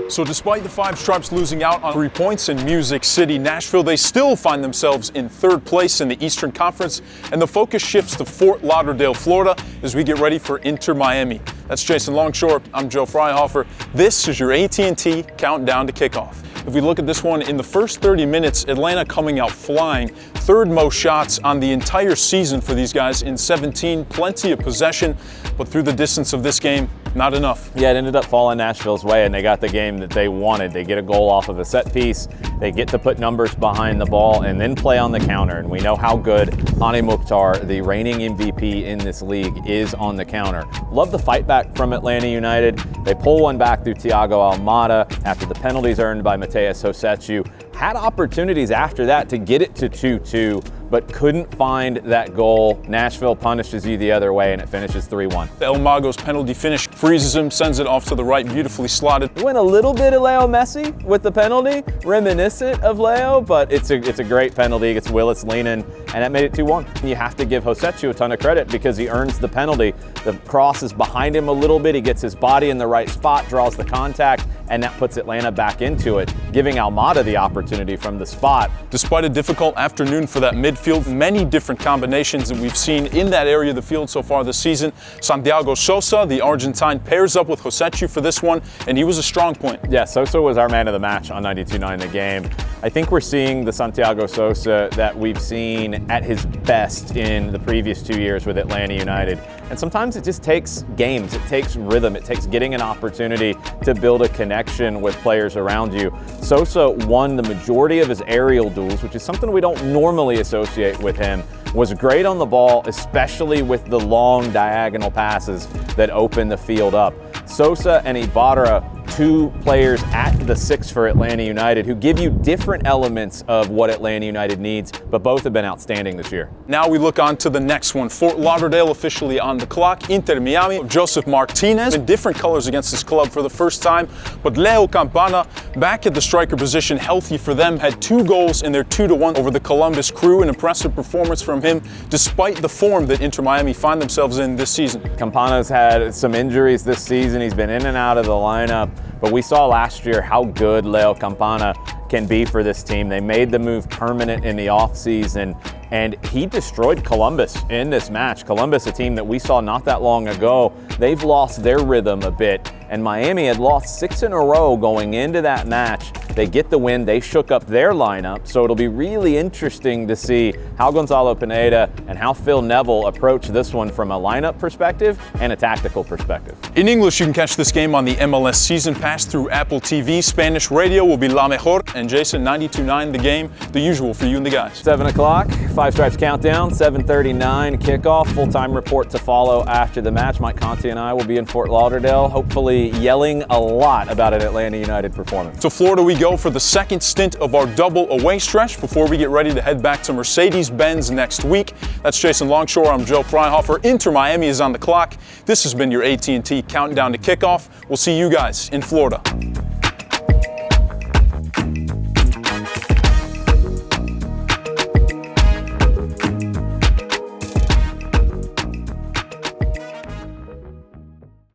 So despite the Five Stripes losing out on 3 points in Music City, Nashville, they still find themselves in third place in the Eastern Conference, and the focus shifts to Fort Lauderdale, Florida, as we get ready for Inter Miami. That's Jason Longshore. I'm Joe Fryhofer. This is your AT&T Countdown to Kickoff. If we look at this one, in the first 30 minutes, Atlanta coming out flying. Third most shots on the entire season for these guys in 17. Plenty of possession, but through the distance of this game, not enough. Yeah, it ended up falling Nashville's way, and they got the game that they wanted. They get a goal off of a set piece. They get to put numbers behind the ball and then play on the counter. And we know how good Hany Mukhtar, the reigning MVP in this league, is on the counter. Love the fight back from Atlanta United. They pull one back through Thiago Almada after the penalties earned by Mateus Rossetto. Had opportunities after that to get it to 2-2, but couldn't find that goal. Nashville punishes you the other way, and it finishes 3-1. El Mago's penalty finish freezes him, sends it off to the right, beautifully slotted. We went a little bit of Leo Messi with the penalty, reminiscent of Leo, but it's a great penalty. It's Willis leaning, and that made it 2-1. You have to give Rossetto a ton of credit because he earns the penalty. The cross is behind him a little bit. He gets his body in the right spot, draws the contact, and that puts Atlanta back into it, giving Almada the opportunity from the spot. Despite a difficult afternoon for that midfield, many different combinations that we've seen in that area of the field so far this season. Santiago Sosa, the Argentine, pairs up with Rossetto for this one, and he was a strong point. Yeah, Sosa was our man of the match on 92.9 The Game. I think we're seeing the Santiago Sosa that we've seen at his best in the previous 2 years with Atlanta United. And sometimes it just takes games, it takes rhythm, it takes getting an opportunity to build a connection with players around you. Sosa won the majority of his aerial duels, which is something we don't normally associate with him. Was great on the ball, especially with the long diagonal passes that open the field up. Sosa and Ibarra, two players at the 6 for Atlanta United who give you different elements of what Atlanta United needs, but both have been outstanding this year. Now we look on to the next one. Fort Lauderdale officially on the clock. Inter Miami. Joseph Martinez in different colors against his club for the first time, but Leo Campana back at the striker position, healthy for them, had 2 goals in their 2-1 over the Columbus Crew. An impressive performance from him despite the form that Inter Miami find themselves in this season. Campana's had some injuries this season. He's been in and out of the lineup. But we saw last year how good Leo Campana can be for this team. They made the move permanent in the offseason, and he destroyed Columbus in this match. Columbus, a team that we saw not that long ago, they've lost their rhythm a bit, and Miami had lost 6 in a row going into that match. They get the win, they shook up their lineup, so it'll be really interesting to see how Gonzalo Pineda and how Phil Neville approach this one from a lineup perspective and a tactical perspective. In English, you can catch this game on the MLS Season Pass through Apple TV. Spanish radio will be La Mejor, and Jason, 92.9 The Game, the usual for you and the guys. 7 o'clock, Five Stripes Countdown, 7:39 kickoff, full-time report to follow after the match. Mike Conti and I will be in Fort Lauderdale, hopefully yelling a lot about an Atlanta United performance. To Florida we go for the second stint of our double away stretch before we get ready to head back to Mercedes-Benz next week. That's Jason Longshore. I'm Joe Fryhofer. Inter Miami is on the clock. This has been your AT&T Countdown to Kickoff. We'll see you guys in Florida.